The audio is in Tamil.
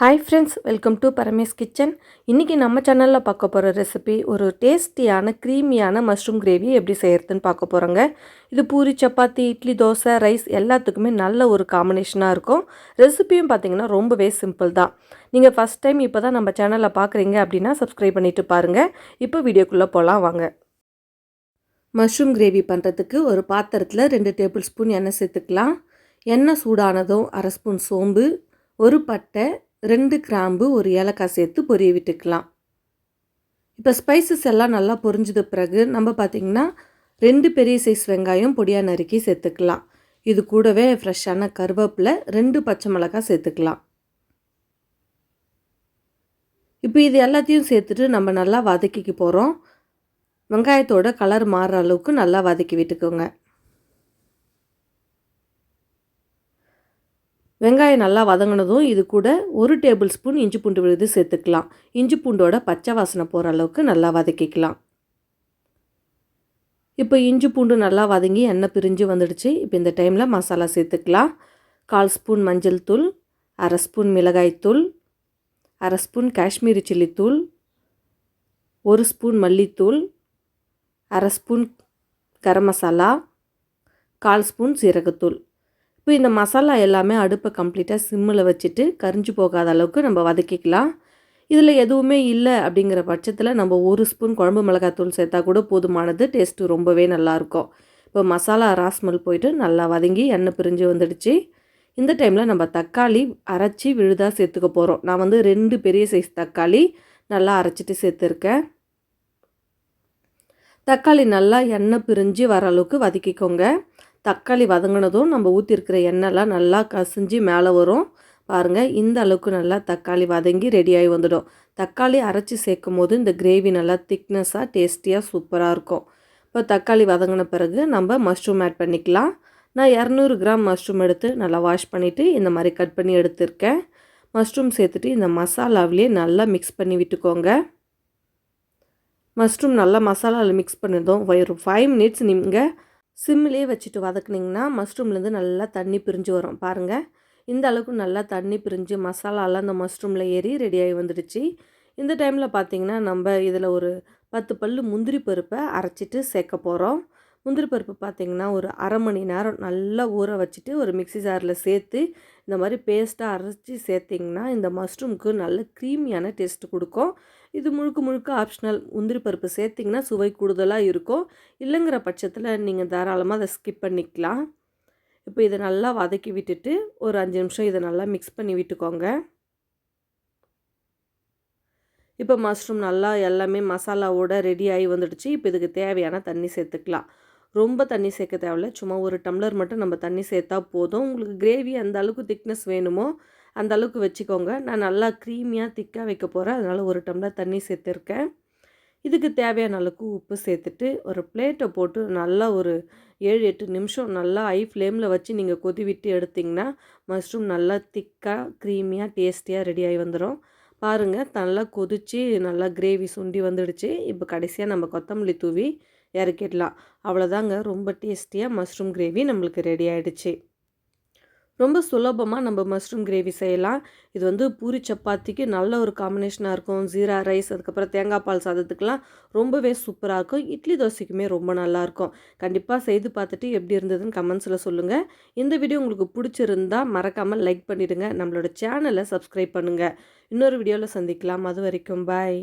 Hi friends, welcome to Paramesh kitchen. இன்றைக்கி நம்ம சேனலில் பார்க்க போகிற ரெசிபி ஒரு டேஸ்டியான க்ரீமியான மஷ்ரூம் கிரேவி எப்படி செய்கிறதுன்னு பார்க்க போகிறோங்க. இது பூரி, சப்பாத்தி, இட்லி, தோசை, ரைஸ் எல்லாத்துக்குமே நல்ல ஒரு காம்பினேஷனாக இருக்கும். ரெசிபியும் பார்த்திங்கன்னா ரொம்பவே சிம்பிள் தான். நீங்கள் ஃபஸ்ட் டைம் இப்போ தான் நம்ம சேனலில் பார்க்குறீங்க அப்படின்னா சப்ஸ்கிரைப் பண்ணிவிட்டு பாருங்கள். இப்போ வீடியோக்குள்ளே போகலாம் வாங்க. மஷ்ரூம் கிரேவி பண்ணுறதுக்கு ஒரு பாத்திரத்தில் 2 டேபிள் ஸ்பூன் எண்ணெய் சேர்த்துக்கலாம். எண்ணெய் சூடானதும் 1/2 ஸ்பூன் சோம்பு, ஒரு பட்டை, 2 கிராம்பு, ஒரு ஏலக்காய் சேர்த்து பொரிய விட்டுக்கலாம். இப்போ ஸ்பைசஸ் எல்லாம் நல்லா பொரிஞ்சது பிறகு நம்ம பார்த்திங்கன்னா 2 பெரிய சைஸ் வெங்காயம் பொடியாக நறுக்கி சேர்த்துக்கலாம். இது கூடவே ஃப்ரெஷ்ஷான கருவேப்பிலை, 2 பச்சை மிளகாய் சேர்த்துக்கலாம். இப்போ இது எல்லாத்தையும் சேர்த்துட்டு நம்ம நல்லா வதக்கிக்க போகிறோம். வெங்காயத்தோட கலர் மாறுற அளவுக்கு நல்லா வதக்கி விட்டுக்கோங்க. வெங்காயம் நல்லா வதங்கினதும் இது கூட 1 டேபிள் ஸ்பூன் இஞ்சி பூண்டு விழுது சேர்த்துக்கலாம். இஞ்சி பூண்டோட பச்சை வாசனை போகிற அளவுக்கு நல்லா வதக்கிக்கலாம். இப்போ இஞ்சி பூண்டு நல்லா வதங்கி எண்ணெய் பிரிஞ்சு வந்துடுச்சு. இப்போ இந்த டைமில் மசாலா சேர்த்துக்கலாம். 1/4 ஸ்பூன் மஞ்சள் தூள், 1/2 ஸ்பூன் மிளகாய்த்தூள், 1/2 ஸ்பூன் காஷ்மீரி சில்லி தூள், 1 ஸ்பூன் மல்லித்தூள், 1/2 ஸ்பூன் கரம் மசாலா, 1/4 ஸ்பூன் சீரகத்தூள். இப்போ இந்த மசாலா எல்லாமே அடுப்பை கம்ப்ளீட்டாக சிம்மில் வச்சுட்டு கரிஞ்சு போகாத அளவுக்கு நம்ம வதக்கிக்கலாம். இதில் எதுவுமே இல்லை அப்படிங்கிற பட்சத்தில் நம்ம 1 ஸ்பூன் குழம்பு மிளகாத்தூள் சேர்த்தா கூட போதுமானது. டேஸ்ட்டு ரொம்பவே நல்லாயிருக்கும். இப்போ மசாலா ராஸ்மல் போயிட்டு நல்லா வதங்கி எண்ணெய் பிரிஞ்சு வந்துடுச்சு. இந்த டைமில் நம்ம தக்காளி அரைச்சி விழுதாக சேர்த்துக்க போகிறோம். நான் 2 பெரிய சைஸ் தக்காளி நல்லா அரைச்சிட்டு சேர்த்துருக்கேன். தக்காளி நல்லா எண்ணெய் பிரிஞ்சு வர அளவுக்கு வதக்கிக்கோங்க. தக்காளி வதங்கினதும் நம்ம ஊற்றிருக்கிற எண்ணெய்லாம் நல்லா கசிஞ்சு மேலே வரும். பாருங்கள், இந்த அளவுக்கு நல்லா தக்காளி வதங்கி ரெடியாகி வந்துடும். தக்காளி அரைச்சி சேர்க்கும் போது இந்த கிரேவி நல்லா திக்னஸாக டேஸ்டியாக சூப்பராக இருக்கும். இப்போ தக்காளி வதங்கின பிறகு நம்ம மஷ்ரூம் ஆட் பண்ணிக்கலாம். நான் 200 கிராம் மஷ்ரூம் எடுத்து நல்லா வாஷ் பண்ணிவிட்டு இந்த மாதிரி கட் பண்ணி எடுத்துருக்கேன். மஷ்ரூம் சேர்த்துட்டு இந்த மசாலாவிலே நல்லா மிக்ஸ் பண்ணி விட்டுக்கோங்க. மஷ்ரூம் நல்லா மசாலாவில் மிக்ஸ் பண்ணதும் ஒரு 5 மினிட்ஸ் நீங்கள் சிம்மிலே வச்சுட்டு வதக்குனிங்கன்னா மஷ்ரூம்லேருந்து நல்லா தண்ணி பிரிஞ்சு வரும். பாருங்கள், இந்த அளவுக்கு நல்லா தண்ணி பிரிஞ்சு மசாலாலாம் அந்த மஷ்ரூமில் ஏறி ரெடியாகி வந்துடுச்சு. இந்த டைமில் பார்த்திங்கன்னா நம்ம இதில் ஒரு 10 பல்லு முந்திரி பருப்பை அரைச்சிட்டு சேர்க்க போகிறோம். முந்திரி பருப்பு பார்த்திங்கன்னா ஒரு 1/2 மணி நேரம் நல்லா ஊற வச்சுட்டு ஒரு மிக்ஸி ஜாரில் சேர்த்து இந்த மாதிரி பேஸ்ட்டாக அரைச்சி சேர்த்திங்கன்னா இந்த மஷ்ரூமுக்கு நல்ல க்ரீமியான டேஸ்ட்டு கொடுக்கும். இது முழுக்க ஆப்ஷனல். முந்திரி பருப்பு சேர்த்திங்கன்னா சுவை கூடுதலாக இருக்கும். இல்லைங்கிற பட்சத்தில் நீங்கள் தாராளமாக அதை ஸ்கிப் பண்ணிக்கலாம். இப்போ இதை நல்லா வதக்கி விட்டுட்டு ஒரு 5 நிமிஷம் இதை நல்லா மிக்ஸ் பண்ணி விட்டுக்கோங்க. இப்போ மஷ்ரூம் நல்லா எல்லாமே மசாலாவோட ரெடி ஆகி வந்துடுச்சு. இப்போ இதுக்கு தேவையான தண்ணி சேர்த்துக்கலாம். ரொம்ப தண்ணி சேர்க்க தேவையில்ல. சும்மா 1 டம்ளர் மட்டும் நம்ம தண்ணி சேர்த்தா போதும். உங்களுக்கு கிரேவி அந்த அளவுக்கு திக்னஸ் வேணுமோ அந்த அளவுக்கு வச்சுக்கோங்க. நான் நல்லா க்ரீமியாக திக்காக வைக்க போகிறேன். அதனால் 1 டம்ளர் தண்ணி சேர்த்துருக்கேன். இதுக்கு தேவையான அளவுக்கு உப்பு சேர்த்துட்டு ஒரு பிளேட்டை போட்டு நல்லா ஒரு 7-8 நிமிஷம் நல்லா ஹை ஃப்ளேமில் வச்சு நீங்கள் கொதி விட்டு எடுத்திங்கன்னா மஷ்ரூம் நல்லா திக்காக க்ரீமியாக டேஸ்டியாக ரெடியாகி வந்துடும். பாருங்கள், நல்லா கொதித்து நல்லா கிரேவி சுண்டி வந்துடுச்சு. இப்போ கடைசியாக நம்ம கொத்தமல்லி தூவி இறக்கிடலாம். அவ்வளோதாங்க, ரொம்ப டேஸ்டியாக மஷ்ரூம் கிரேவி நம்மளுக்கு ரெடி ஆகிடுச்சு. ரொம்ப சுலபமாக நம்ம மஷ்ரூம் கிரேவி செய்யலாம். இது பூரி சப்பாத்திக்கு நல்ல ஒரு காம்பினேஷனாக இருக்கும். ஜீரா ரைஸ், அதுக்கப்புறம் தேங்காய் பால் சாதத்துக்கெலாம் ரொம்பவே சூப்பராக இருக்கும். இட்லி தோசைக்குமே ரொம்ப நல்லாயிருக்கும். கண்டிப்பாக செய்து பார்த்துட்டு எப்படி இருந்ததுன்னு கமெண்ட்ஸில் சொல்லுங்கள். இந்த வீடியோ உங்களுக்கு பிடிச்சிருந்தால் மறக்காமல் லைக் பண்ணிவிடுங்க. நம்மளோட சேனலை சப்ஸ்கிரைப் பண்ணுங்கள். இன்னொரு வீடியோவில் சந்திக்கலாம். அது வரைக்கும் பாய்.